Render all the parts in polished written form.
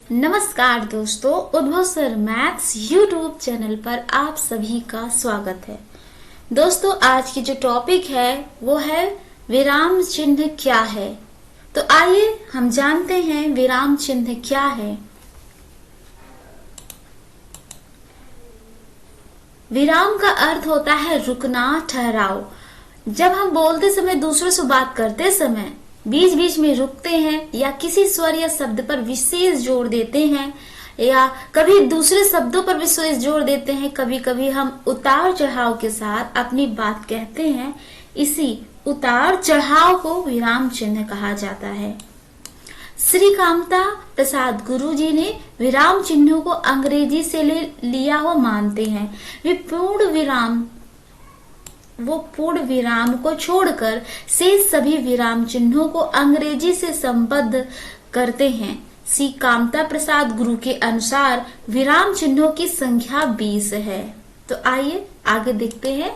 नमस्कार दोस्तों, उद्भव सर मैथ्स यूट्यूब चैनल पर आप सभी का स्वागत है। दोस्तों, आज की जो टॉपिक है वो है विराम चिन्ह क्या है। तो आइए हम जानते हैं विराम चिन्ह क्या है। विराम का अर्थ होता है रुकना, ठहराव। जब हम बोलते समय, दूसरों से बात करते समय बीच बीच में रुकते हैं या किसी स्वर या शब्द पर विशेष जोर देते हैं या कभी दूसरे शब्दों पर विशेष जोर देते हैं, कभी कभी हम उतार चढ़ाव के साथ अपनी बात कहते हैं, इसी उतार चढ़ाव को विराम चिन्ह कहा जाता है। श्री कामता प्रसाद गुरु जी ने विराम चिन्हों को अंग्रेजी से लिया हुआ मानते हैं। वो पूर्ण विराम को छोड़कर शेष सभी विराम चिन्हों को अंग्रेजी से संबद्ध करते हैं। श्री कामता प्रसाद गुरु के अनुसार विराम चिन्हों की संख्या 20 है। तो आइए आगे देखते हैं।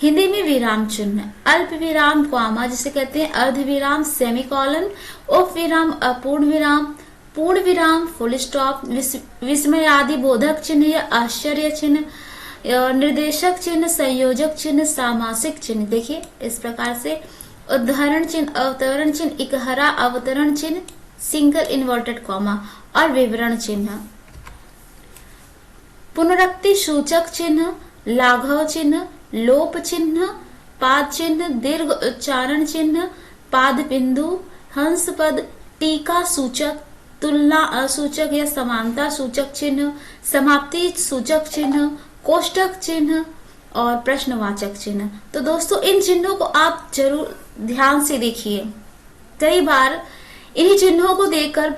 हिंदी में विराम चिन्ह: अल्प विराम, कॉमा जिसे कहते हैं, अर्ध विराम, सेमीकोलन, उप विराम, अपूर्ण विराम, पूर्ण विराम, फुल स्टॉप, विस्मय आदि बोधक चिन्ह या आश्चर्य चिन्ह, निर्देशक चिन्ह, संयोजक चिन्ह, सामासिक चिन्ह। देखिए इस प्रकार से उदाहरण चिन्ह, अवतरण चिन्ह, इकहरा अवतरण चिन्ह, सिंगल इन्वर्टेड कॉमा और विवरण चिन्ह, पुनरुक्ति सूचक चिन्ह, लाघव चिन्ह, लोप चिन्ह, पाद चिन्ह, दीर्घ उच्चारण चिन्ह, पाद बिंदु, हंस पद, टीका सूचक, तुलना सूचक या समानता सूचक चिन्ह, समाप्ति सूचक चिन्ह, कोष्टक चिन्ह और प्रश्नवाचक चिन्ह। तो दोस्तों, इन चिन्हों को आप जरूर ध्यान से देखिए। कई बार इन्हीं चिन्हों को देखकर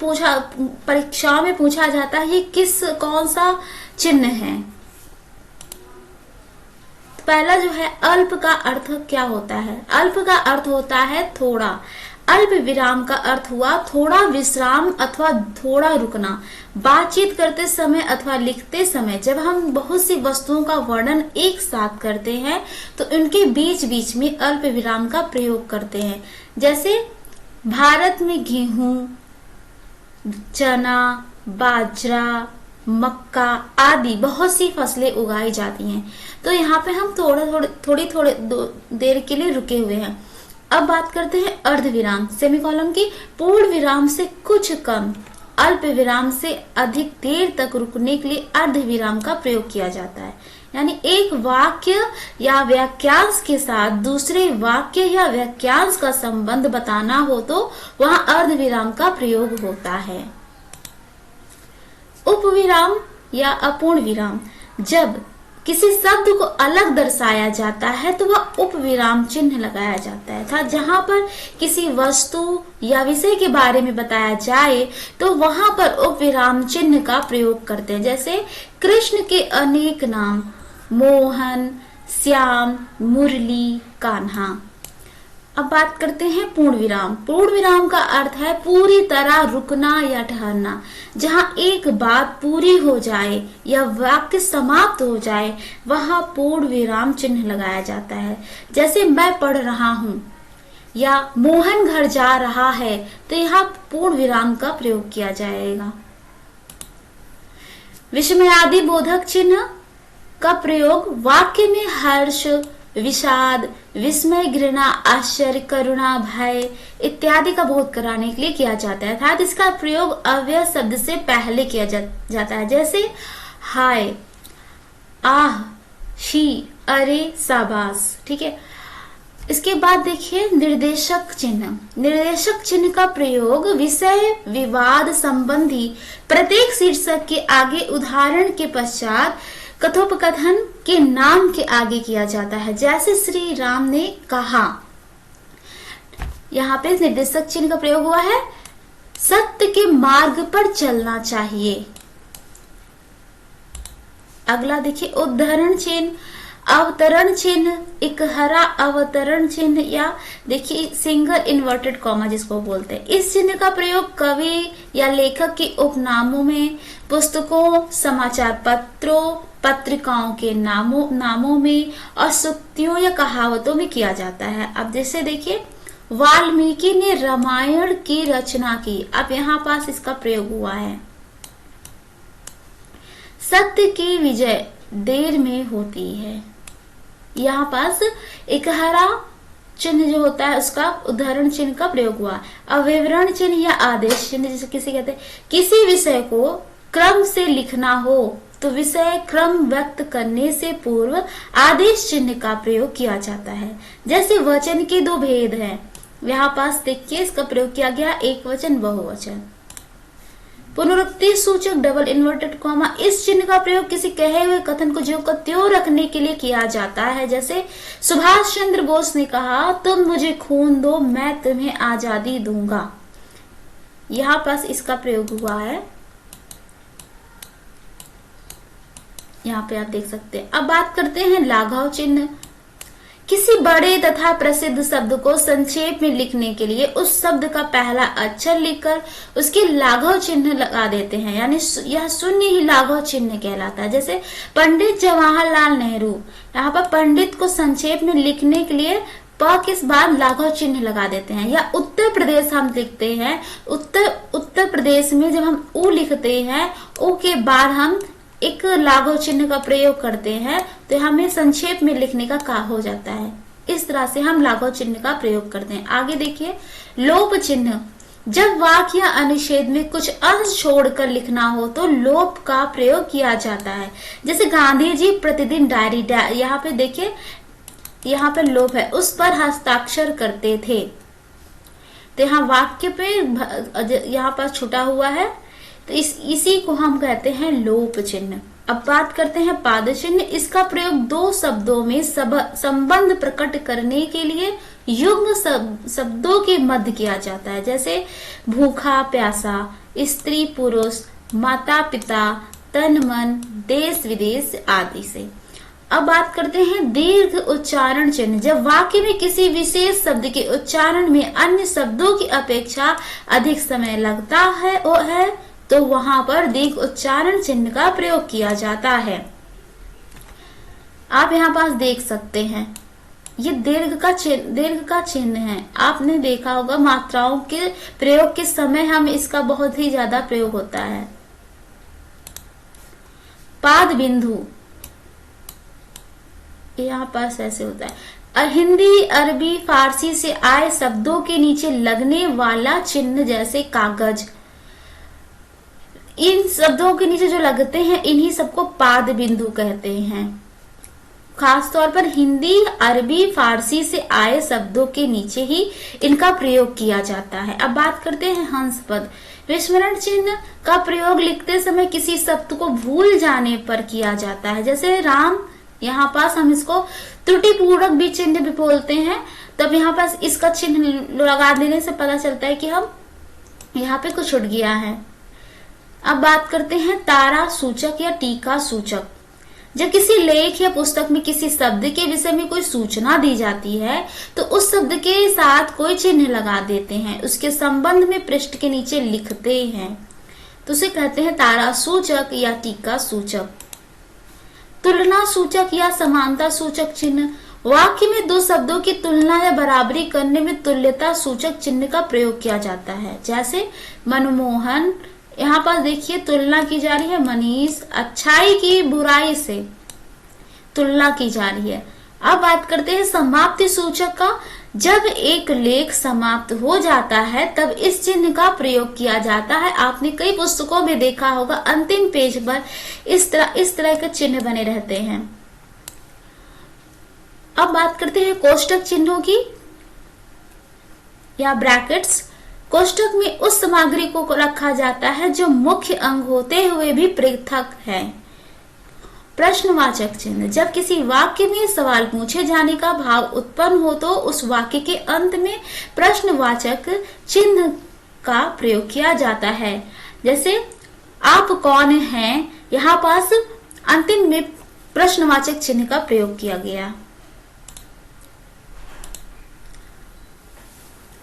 परीक्षाओं में पूछा जाता है ये कौन सा चिन्ह है। पहला जो है, अल्प का अर्थ क्या होता है? अल्प का अर्थ होता है थोड़ा। अल्प विराम का अर्थ हुआ थोड़ा विश्राम अथवा थोड़ा रुकना। बातचीत करते समय अथवा लिखते समय जब हम बहुत सी वस्तुओं का वर्णन एक साथ करते हैं तो उनके बीच बीच में अल्प विराम का प्रयोग करते हैं। जैसे भारत में गेहूं, चना, बाजरा, मक्का आदि बहुत सी फसलें उगाई जाती हैं। तो यहाँ पे हम थोड़ी देर के लिए रुके हुए हैं। अब बात करते हैं अर्ध विराम, सेमीकोलन की। पूर्ण विराम से कुछ कम, अल्प विराम से अधिक देर तक रुकने के लिए अर्ध विराम का प्रयोग किया जाता है। यानी एक वाक्य या वाक्यांश के साथ दूसरे वाक्य या वाक्यांश का संबंध बताना हो तो वहां अर्ध विराम का प्रयोग होता है। उपविराम या अपूर्ण विराम: जब किसी शब्द को अलग दर्शाया जाता है तो वह उपविराम चिन्ह लगाया जाता है। था जहां पर किसी वस्तु या विषय के बारे में बताया जाए तो वहां पर उपविराम चिन्ह का प्रयोग करते हैं। जैसे कृष्ण के अनेक नाम: मोहन, श्याम, मुरली, कान्हा। अब बात करते हैं पूर्ण विराम। पूर्ण विराम का अर्थ है पूरी तरह रुकना या ठहरना। जहां एक बात पूरी हो जाए या वाक्य समाप्त हो जाए वहां पूर्ण विराम चिन्ह लगाया जाता है। जैसे मैं पढ़ रहा हूं या मोहन घर जा रहा है तो यहाँ पूर्ण विराम का प्रयोग किया जाएगा। विस्मय आदि बोधक चिन्ह का प्रयोग वाक्य में हर्ष, विषाद, विस्मय, घृणा, आश्चर्य, करुणा, भय इत्यादि का बोध कराने के लिए किया जाता है। अर्थात इसका प्रयोग अव्यय शब्द से पहले किया जाता है। जैसे हाय, आह, शी, अरे, शाबाश। ठीक है। इसके बाद देखिए निर्देशक चिन्ह। निर्देशक चिन्ह का प्रयोग विषय विवाद संबंधी प्रत्येक शीर्षक के आगे उदाहरण के पश्चात कथोपकथन के नाम के आगे किया जाता है। जैसे श्री राम ने कहा, यहाँ पे निर्देशक चिन्ह का प्रयोग हुआ है, सत्य के मार्ग पर चलना चाहिए। अगला देखिए उदाहरण चिन्ह, अवतरण चिन्ह, इकहरा अवतरण चिन्ह या देखिए सिंगल इन्वर्टेड कॉमा जिसको बोलते हैं। इस चिन्ह का प्रयोग कवि या लेखक के उपनामों में, पुस्तकों, समाचार पत्रों, पत्रिकाओं के नामों में और सूक्तियों या कहावतों में किया जाता है। अब जैसे देखिए वाल्मीकि ने रामायण की रचना की। अब यहाँ पास इसका प्रयोग हुआ है। सत्य की विजय देर में होती है। यहाँ पास एक हरा चिन्ह जो होता है उसका उदाहरण चिन्ह का प्रयोग हुआ। अब विवरण चिन्ह या आदेश चिन्ह, जैसे किसी कहते हैं किसी विषय को क्रम से लिखना हो तो विषय क्रम व्यक्त करने से पूर्व आदेश चिन्ह का प्रयोग किया जाता है। जैसे वचन के दो भेद हैं, यहाँ पास देखिए इसका प्रयोग किया गया एक वचन बहुवचन। पुनरुक्ति सूचक डबल इन्वर्टेड कॉमा, इस चिन्ह का प्रयोग किसी कहे हुए कथन को ज्यों का त्यों रखने के लिए किया जाता है। जैसे सुभाष चंद्र बोस ने कहा, तुम मुझे खून दो मैं तुम्हें आजादी दूंगा। यहाँ पास इसका प्रयोग हुआ है, यहाँ पे आप देख सकते हैं। अब बात करते हैं लाघव चिन्ह। किसी बड़े तथा प्रसिद्ध शब्द को संक्षेप में लिखने के लिए उस शब्द का पहला अक्षर लिखकर उसके लाघव चिन्ह लगा देते हैं, यानी यह शून्य ही लाघव चिन्ह कहलाता है। जैसे पंडित जवाहरलाल नेहरू, यहाँ पर पंडित को संक्षेप में लिखने के लिए प के बाद लाघव चिन्ह लगा देते हैं। या उत्तर प्रदेश हम लिखते हैं, उत्तर प्रदेश में जब हम ऊ लिखते हैं, ऊ के बाद हम एक लाघव चिन्ह का प्रयोग करते हैं तो हमें संक्षेप में लिखने का हो जाता है। इस तरह से हम लाघव चिन्ह का प्रयोग करते हैं। आगे देखिए लोप चिन्ह। जब वाक्य या अनुच्छेद में कुछ अंश छोड़कर लिखना हो तो लोप का प्रयोग किया जाता है। जैसे गांधी जी प्रतिदिन डायरी, यहाँ पे देखिए यहाँ पे लोप है, उस पर हस्ताक्षर करते थे। तो यहाँ वाक्य पे यहाँ पर छुटा हुआ है तो इसी को हम कहते हैं लोप चिन्ह। अब बात करते हैं पाद चिन्ह। इसका प्रयोग दो शब्दों में संबंध प्रकट करने के लिए युग्म शब्दों के मध्य किया जाता है। जैसे भूखा प्यासा, स्त्री पुरुष, माता पिता, तन मन, देश विदेश आदि से। अब बात करते हैं दीर्घ उच्चारण चिन्ह। जब वाक्य में किसी विशेष शब्द के उच्चारण में अन्य शब्दों की अपेक्षा अधिक समय लगता है तो वहां पर दीर्घ उच्चारण चिन्ह का प्रयोग किया जाता है। आप यहाँ पास देख सकते हैं ये दीर्घ का चिन्ह है। आपने देखा होगा मात्राओं के प्रयोग के समय हम इसका बहुत ही ज्यादा प्रयोग होता है। पाद बिंदु यहाँ पास ऐसे होता है। हिंदी अरबी फारसी से आए शब्दों के नीचे लगने वाला चिन्ह, जैसे कागज, इन शब्दों के नीचे जो लगते हैं इन्हीं सबको पाद बिंदु कहते हैं। खास तौर पर हिंदी अरबी फारसी से आए शब्दों के नीचे ही इनका प्रयोग किया जाता है। अब बात करते हैं हंस पद। विस्मरण चिन्ह का प्रयोग लिखते समय किसी शब्द को भूल जाने पर किया जाता है। जैसे राम, यहाँ पास हम इसको त्रुटिपूर्वक भी चिन्ह भी बोलते हैं, तब यहाँ पास इसका चिन्ह लगा देने से पता चलता है कि हम यहाँ पे कुछ छूट गया है। अब बात करते हैं तारा सूचक या टीका सूचक। जब किसी लेख या पुस्तक में किसी शब्द के विषय में कोई सूचना दी जाती है तो उस शब्द के साथ कोई चिन्ह लगा देते हैं, उसके संबंध में पृष्ठ के नीचे लिखते हैं, तो उसे कहते हैं तारा सूचक या टीका सूचक। तुलना सूचक या समानता सूचक चिन्ह। वाक्य में दो शब्दों की तुलना या बराबरी करने में तुल्यता सूचक चिन्ह का प्रयोग किया जाता है। जैसे मनमोहन, यहाँ पर देखिए तुलना की जा रही है मनीष, अच्छाई की बुराई से तुलना की जा रही है। अब बात करते हैं समाप्ति सूचक का। जब एक लेख समाप्त हो जाता है तब इस चिन्ह का प्रयोग किया जाता है। आपने कई पुस्तकों में देखा होगा अंतिम पेज पर इस तरह के चिन्ह बने रहते हैं। अब बात करते हैं कोष्टक चिन्हों की या ब्रैकेट्स। कोष्टक में उस सामग्री को रखा जाता है जो मुख्य अंग होते हुए भी पृथक है। प्रश्नवाचक चिन्ह। जब किसी वाक्य में सवाल पूछे जाने का भाव उत्पन्न हो तो उस वाक्य के अंत में प्रश्नवाचक चिन्ह का प्रयोग किया जाता है। जैसे आप कौन हैं, यहाँ पास अंतिम में प्रश्नवाचक चिन्ह का प्रयोग किया गया।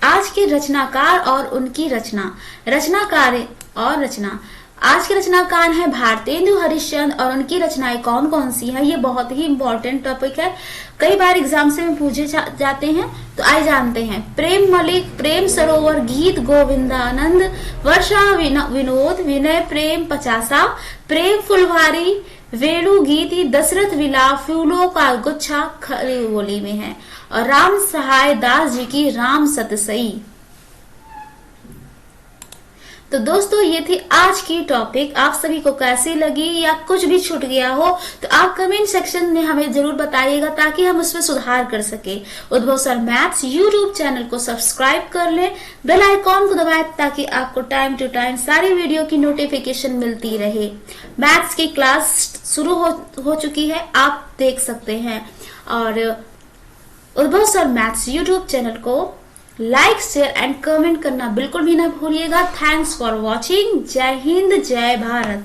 आज के रचनाकार और उनकी रचना। रचनाकार और रचना। आज की रचनाकार है भारतेंदु हरिश्चंद्र और उनकी रचनाएं कौन कौन सी हैं, ये बहुत ही इंपॉर्टेंट टॉपिक है, कई बार एग्जाम से में पूछे जाते हैं। तो आइए जानते हैं। प्रेम मलिक, प्रेम सरोवर, गीत गोविंदानंद, वर्षा विनोद, विनय प्रेम पचासा, प्रेम फुलवारी, वेणु गीति, दशरथ विलाप, फूलों का गुच्छा खरी बोली में है, और राम सहाय दास जी की राम सतसई। तो दोस्तों ये थी आज की टॉपिक। आप सभी को कैसी लगी या कुछ भी छूट गया हो तो आप कमेंट सेक्शन में हमें जरूर बताइएगा ताकि हम उसमें सुधार कर सके। उद्भव सर मैथ्स यूट्यूब चैनल को सब्सक्राइब कर लें, बेल आइकॉन को दबाएं ताकि आपको टाइम टू टाइम सारी वीडियो की नोटिफिकेशन मिलती रहे। मैथ्स की क्लास शुरू हो चुकी है, आप देख सकते हैं। और उद्भव सर मैथ्स यूट्यूब चैनल को लाइक शेयर एंड कमेंट करना बिल्कुल भी ना भूलिएगा। Thanks for watching. जय हिंद, जय भारत।